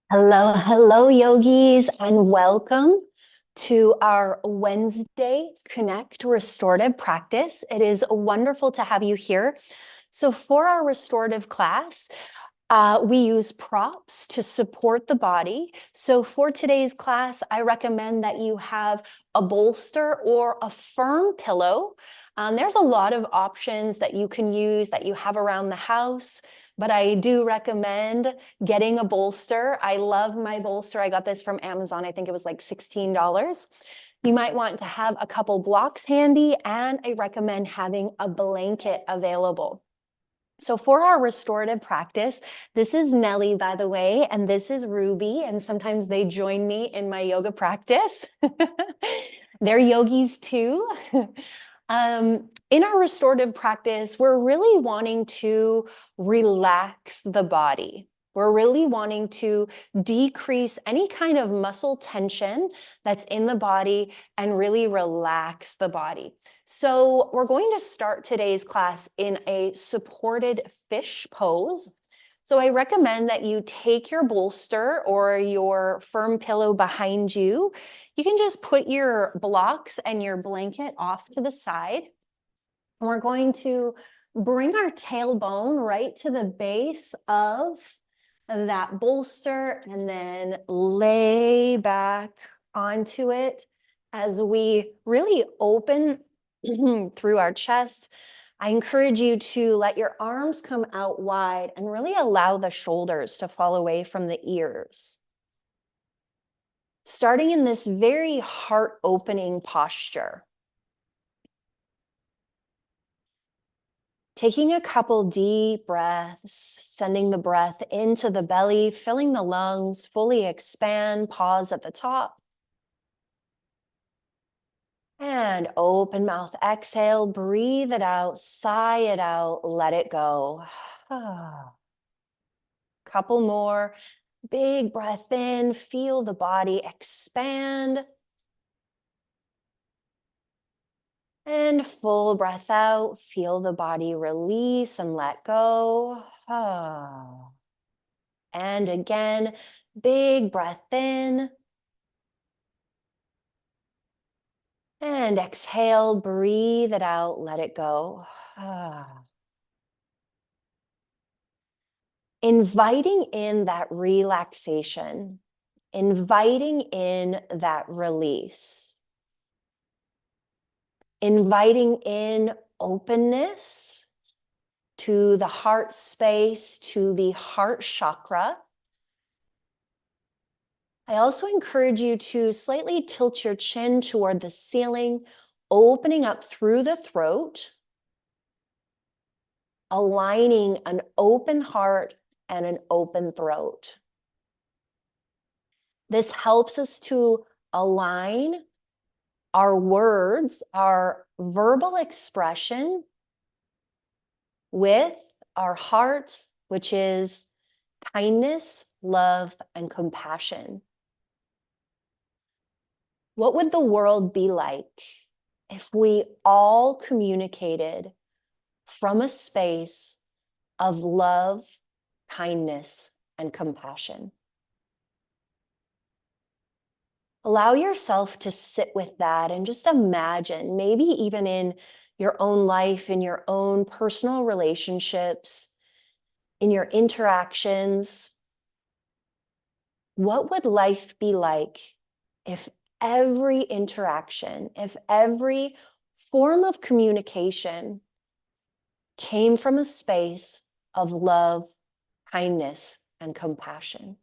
Hello, hello, yogis, and welcome to our Wednesday Connect Restorative practice. It is wonderful to have you here. So for our restorative class, we use props to support the body. So for today's class, I recommend that you have a bolster or a firm pillow. There's a lot of options that you can use that you have around the house, but I do recommend getting a bolster. I love my bolster. I got this from Amazon. I think it was like $16. You might want to have a couple blocks handy, and I recommend having a blanket available. So for our restorative practice, this is Nellie, by the way, and this is Ruby, and sometimes they join me in my yoga practice. They're yogis too. In our restorative practice, we're really wanting to relax the body. We're really wanting to decrease any kind of muscle tension that's in the body and really relax the body. So we're going to start today's class in a supported fish pose. So I recommend that you take your bolster or your firm pillow behind you. You can just put your blocks and your blanket off to the side. And we're going to bring our tailbone right to the base of that bolster and then lay back onto it as we really open through our chest. I encourage you to let your arms come out wide and really allow the shoulders to fall away from the ears. Starting in this very heart-opening posture. Taking a couple deep breaths, sending the breath into the belly, filling the lungs, fully expand, pause at the top. And open mouth, exhale, breathe it out, sigh it out, let it go. Couple more, big breath in, feel the body expand. And full breath out, feel the body release and let go. And again, big breath in. And exhale, breathe it out, let it go. Inviting in that relaxation, inviting in that release, inviting in openness to the heart space, to the heart chakra. I also encourage you to slightly tilt your chin toward the ceiling, opening up through the throat, aligning an open heart and an open throat. This helps us to align our words, our verbal expression with our heart, which is kindness, love, and compassion. What would the world be like if we all communicated from a space of love, kindness, and compassion? Allow yourself to sit with that and just imagine, maybe even in your own life, in your own personal relationships, in your interactions, what would life be like if every interaction, if every form of communication came from a space of love, kindness, and compassion?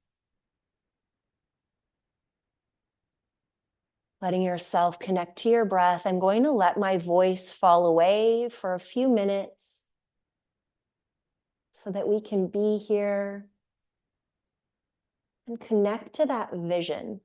Letting yourself connect to your breath. I'm going to let my voice fall away for a few minutes so that we can be here and connect to that vision.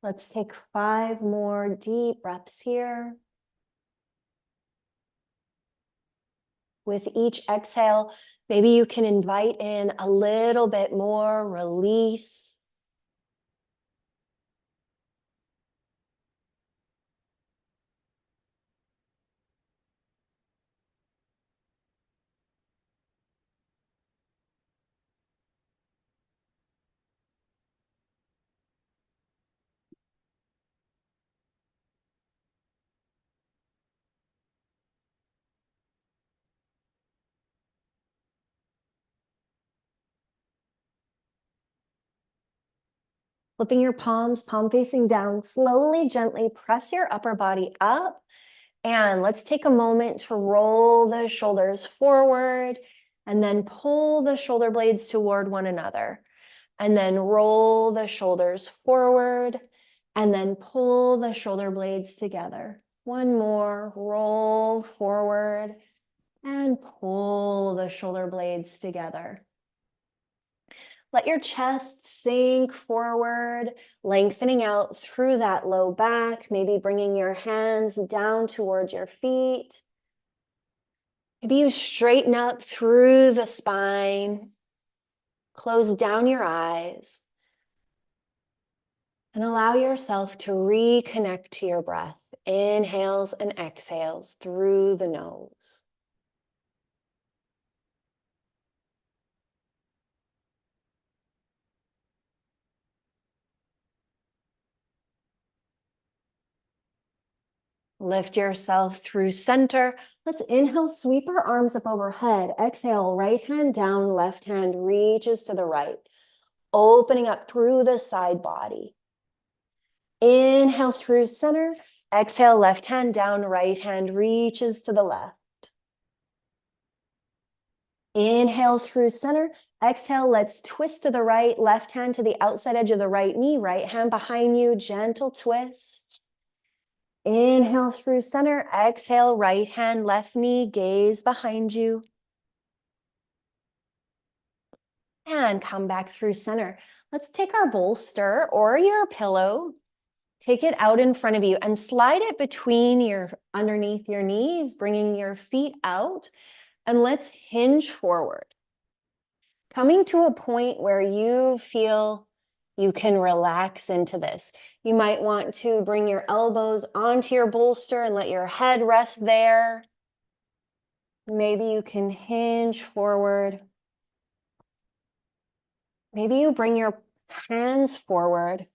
Let's take 5 more deep breaths here. With each exhale, maybe you can invite in a little bit more release. Flipping your palms, palm facing down, slowly, gently press your upper body up. And let's take a moment to roll the shoulders forward and then pull the shoulder blades toward one another. And then roll the shoulders forward and then pull the shoulder blades together. One more, roll forward and pull the shoulder blades together. Let your chest sink forward, lengthening out through that low back, maybe bringing your hands down towards your feet. Maybe you straighten up through the spine, close down your eyes, and allow yourself to reconnect to your breath. Inhales and exhales through the nose. Lift yourself through center. Let's inhale, sweep our arms up overhead. Exhale, right hand down, left hand reaches to the right, opening up through the side body. Inhale through center. Exhale, left hand down, right hand reaches to the left. Inhale through center. Exhale, let's twist to the right, left hand to the outside edge of the right knee, right hand behind you, gentle twist. Inhale through center, exhale, right hand, left knee, gaze behind you. And come back through center. Let's take our bolster or your pillow, take it out in front of you and slide it underneath your knees, bringing your feet out. And let's hinge forward. Coming to a point where you feel you can relax into this. You might want to bring your elbows onto your bolster and let your head rest there. Maybe you can hinge forward. Maybe you bring your hands forward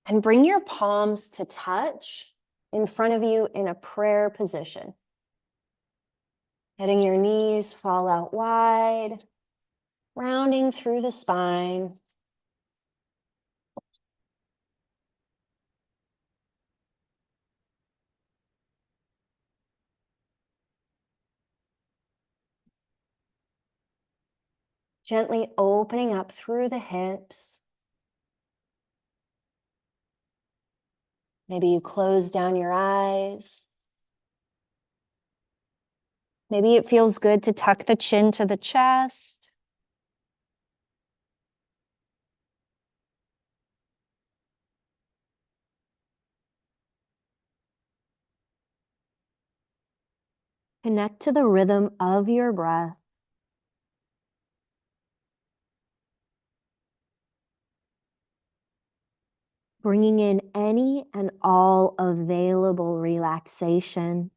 and bring your palms to touch in front of you in a prayer position. Letting your knees fall out wide, rounding through the spine. Gently opening up through the hips. Maybe you close down your eyes. Maybe it feels good to tuck the chin to the chest. Connect to the rhythm of your breath. Bringing in any and all available relaxation.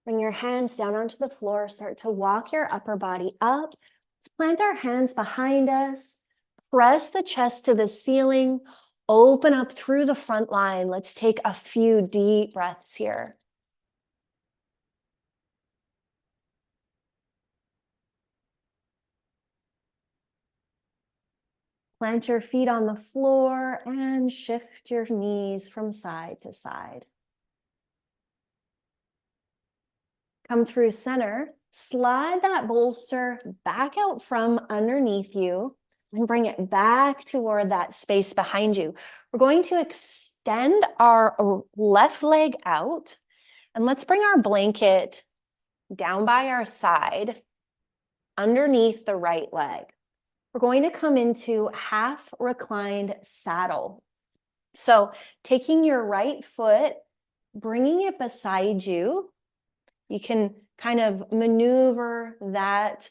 Bring your hands down onto the floor. Start to walk your upper body up. Let's plant our hands behind us. Press the chest to the ceiling. Open up through the front line. Let's take a few deep breaths here. Plant your feet on the floor and shift your knees from side to side. Come through center. Slide that bolster back out from underneath you and bring it back toward that space behind you. We're going to extend our left leg out, and let's bring our blanket down by our side underneath the right leg. We're going to come into half reclined saddle. So taking your right foot, bringing it beside you, you can kind of maneuver that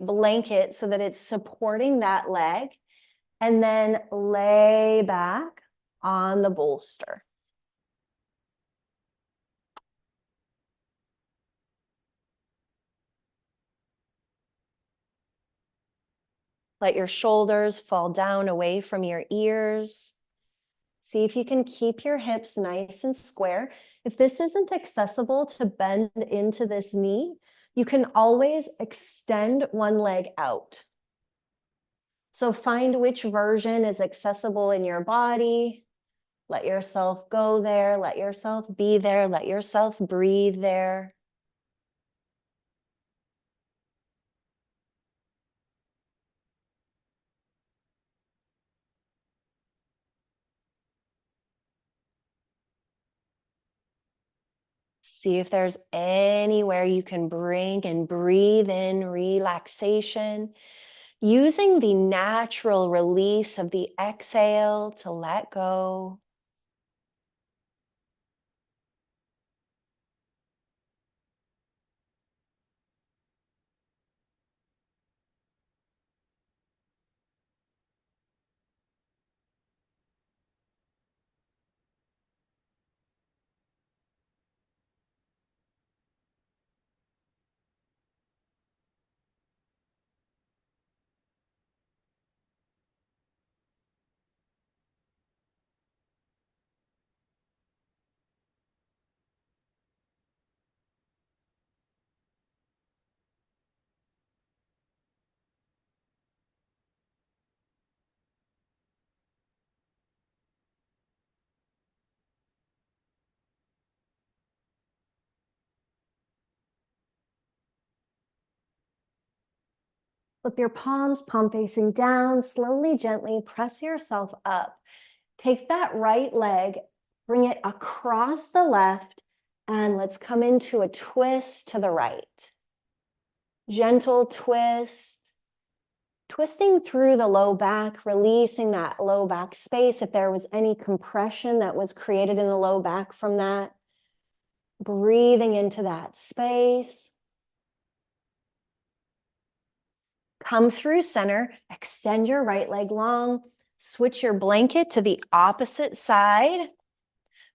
blanket so that it's supporting that leg, and then lay back on the bolster. Let your shoulders fall down away from your ears. See if you can keep your hips nice and square. If this isn't accessible to bend into this knee, you can always extend one leg out. So find which version is accessible in your body. Let yourself go there. Let yourself be there. Let yourself breathe there. See if there's anywhere you can bring and breathe in relaxation, using the natural release of the exhale to let go. Flip your palms, palm facing down, slowly, gently press yourself up. Take that right leg, bring it across the left, and let's come into a twist to the right. Gentle twist, twisting through the low back, releasing that low back space. If there was any compression that was created in the low back from that, breathing into that space. Come through center, extend your right leg long, switch your blanket to the opposite side,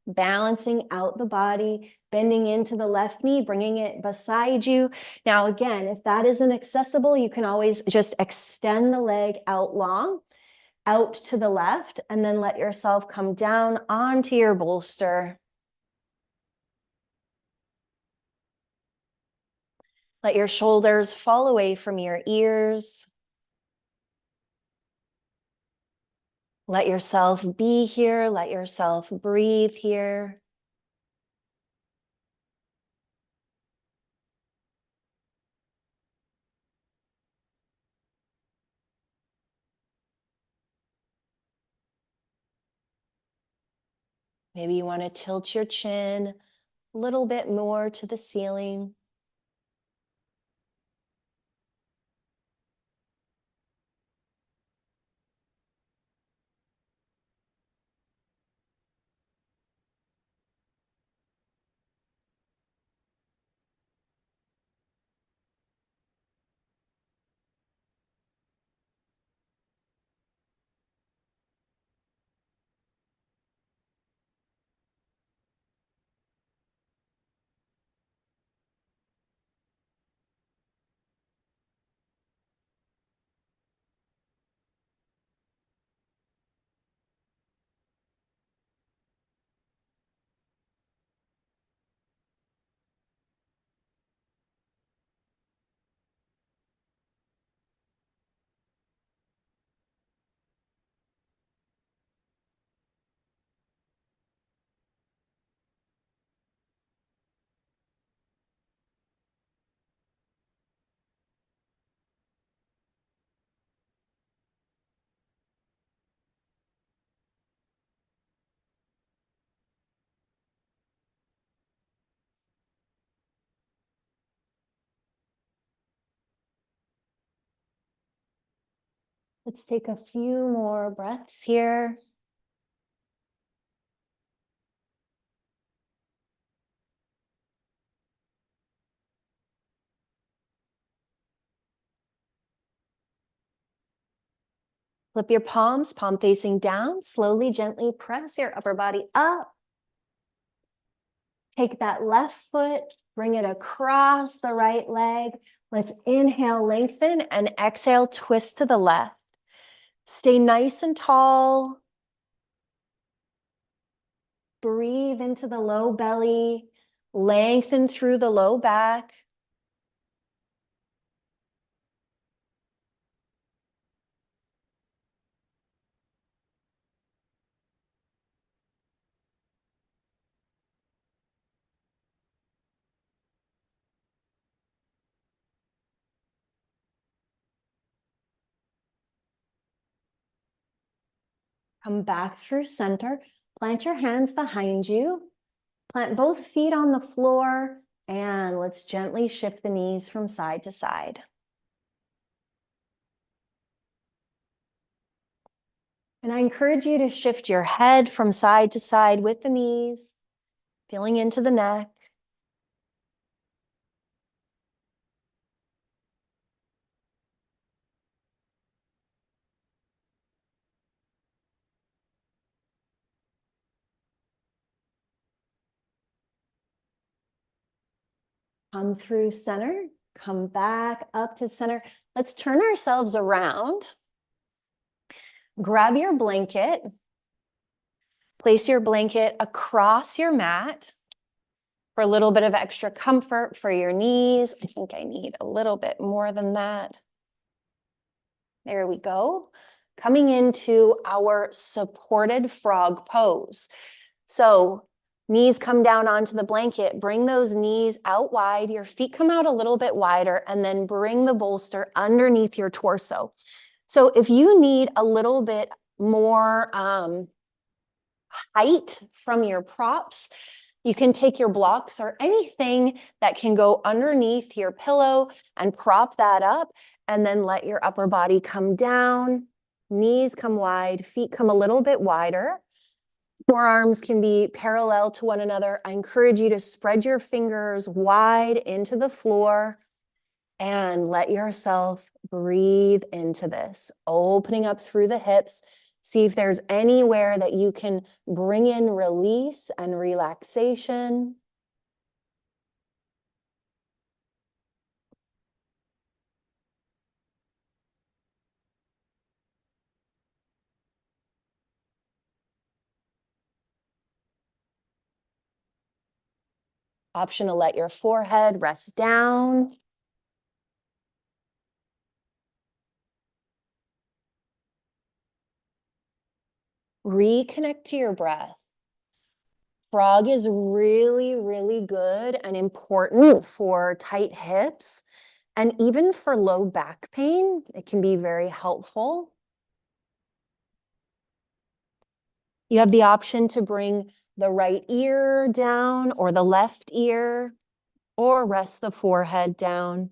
balancing out the body, bending into the left knee, bringing it beside you. Now, again, if that isn't accessible, you can always just extend the leg out long, out to the left, and then let yourself come down onto your bolster. Let your shoulders fall away from your ears. Let yourself be here. Let yourself breathe here. Maybe you want to tilt your chin a little bit more to the ceiling. Let's take a few more breaths here. Flip your palms, palm facing down. Slowly, gently press your upper body up. Take that left foot, bring it across the right leg. Let's inhale, lengthen, and exhale, twist to the left. Stay nice and tall. Breathe into the low belly. Lengthen through the low back. Come back through center. Plant your hands behind you. Plant both feet on the floor. And let's gently shift the knees from side to side. And I encourage you to shift your head from side to side with the knees, feeling into the neck. Come through center, come back up to center. Let's turn ourselves around. Grab your blanket. Place your blanket across your mat for a little bit of extra comfort for your knees. I think I need a little bit more than that. There we go. Coming into our supported frog pose. So knees come down onto the blanket, bring those knees out wide, your feet come out a little bit wider, and then bring the bolster underneath your torso. So if you need a little bit more height from your props, you can take your blocks or anything that can go underneath your pillow and prop that up, and then let your upper body come down, knees come wide, feet come a little bit wider. Forearms can be parallel to one another. I encourage you to spread your fingers wide into the floor and let yourself breathe into this, opening up through the hips. See if there's anywhere that you can bring in release and relaxation. Option to let your forehead rest down. Reconnect to your breath. Frog is really, really good and important for tight hips. And even for low back pain, it can be very helpful. You have the option to bring the right ear down or the left ear, or rest the forehead down.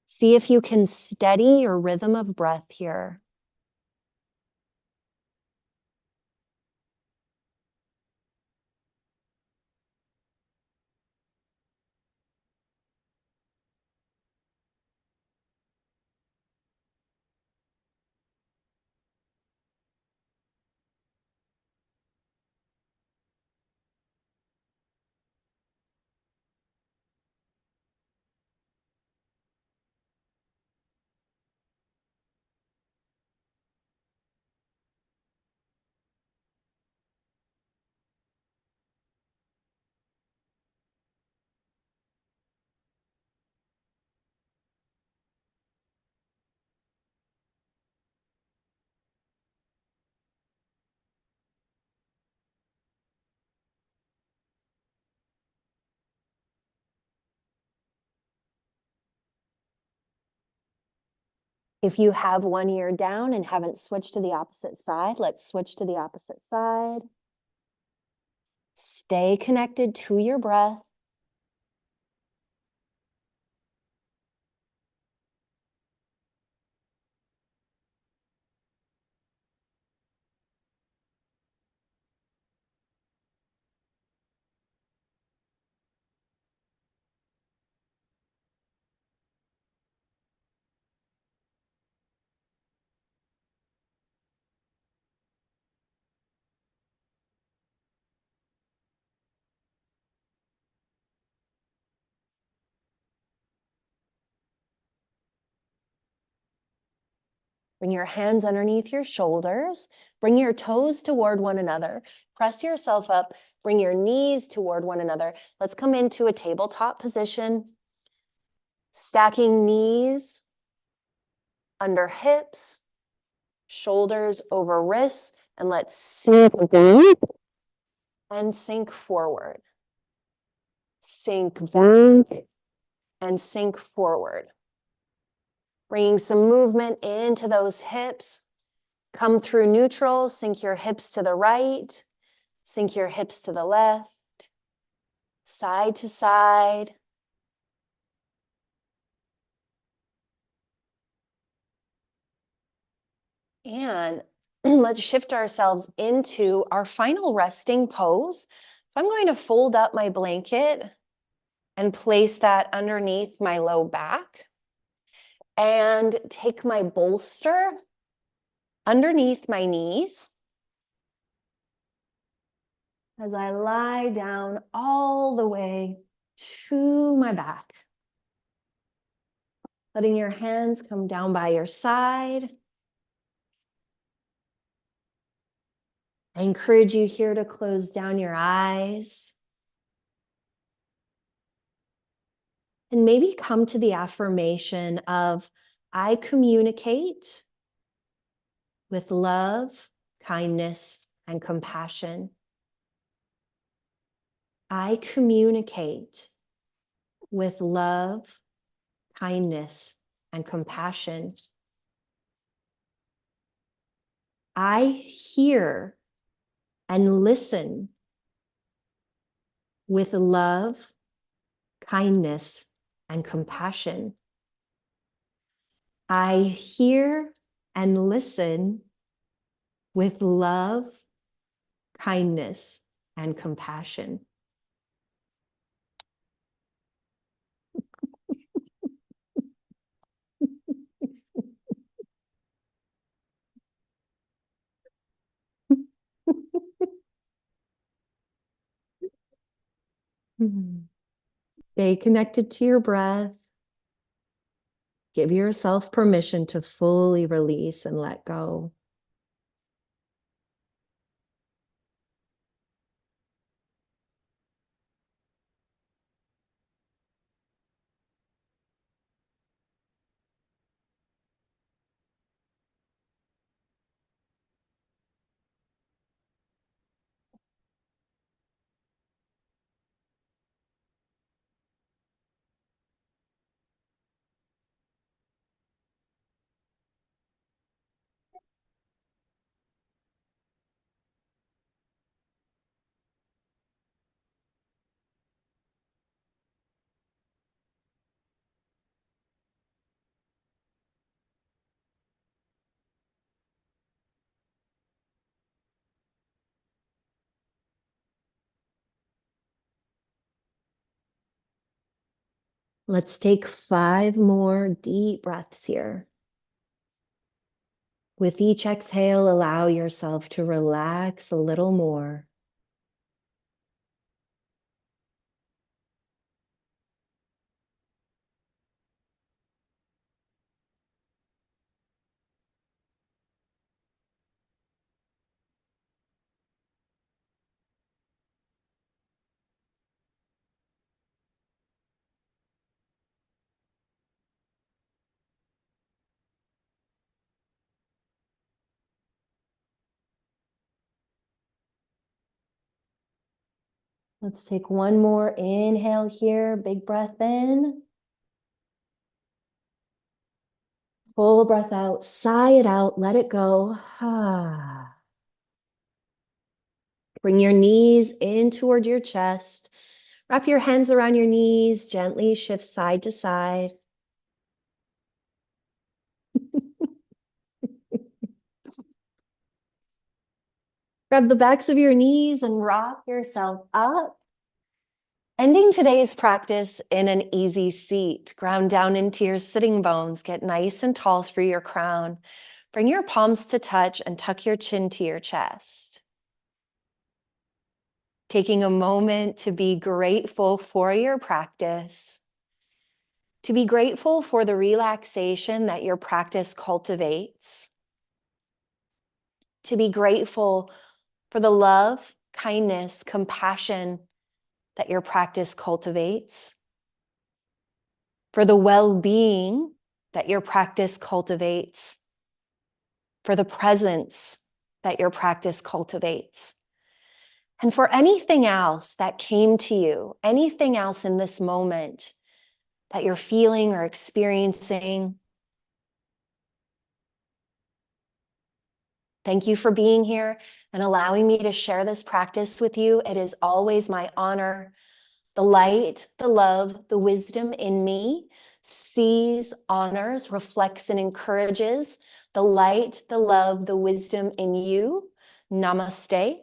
See if you can steady your rhythm of breath here. If you have one ear down and haven't switched to the opposite side, let's switch to the opposite side. Stay connected to your breath. Bring your hands underneath your shoulders. Bring your toes toward one another. Press yourself up. Bring your knees toward one another. Let's come into a tabletop position. Stacking knees under hips, shoulders over wrists, and let's sink back and sink forward. Sink back and sink forward. Bringing some movement into those hips. Come through neutral, sink your hips to the right, sink your hips to the left, side to side. And let's shift ourselves into our final resting pose. So I'm going to fold up my blanket and place that underneath my low back and take my bolster underneath my knees as I lie down all the way to my back. Letting your hands come down by your side. I encourage you here to close down your eyes. And maybe come to the affirmation of, I communicate with love, kindness, and compassion. I communicate with love, kindness, and compassion. I hear and listen with love, kindness, and compassion. I hear and listen with love, kindness, and compassion. Stay connected to your breath. Give yourself permission to fully release and let go. Let's take 5 more deep breaths here. With each exhale, allow yourself to relax a little more. Let's take one more inhale here. Big breath in. Full breath out, sigh it out, let it go. Bring your knees in toward your chest. Wrap your hands around your knees, gently shift side to side. Grab the backs of your knees and rock yourself up. Ending today's practice in an easy seat. Ground down into your sitting bones. Get nice and tall through your crown. Bring your palms to touch and tuck your chin to your chest. Taking a moment to be grateful for your practice. To be grateful for the relaxation that your practice cultivates. To be grateful for the love, kindness, compassion that your practice cultivates. For the well-being that your practice cultivates. For the presence that your practice cultivates. And for anything else that came to you, anything else in this moment that you're feeling or experiencing. Thank you for being here and allowing me to share this practice with you. It is always my honor. The light, the love, the wisdom in me sees, honors, reflects, and encourages the light, the love, the wisdom in you. Namaste.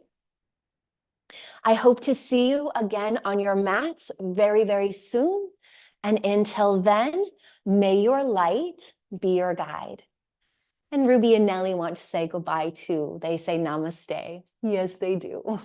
I hope to see you again on your mats very, very soon. And until then, may your light be your guide. And Ruby and Nellie want to say goodbye too. They say namaste. Yes, they do.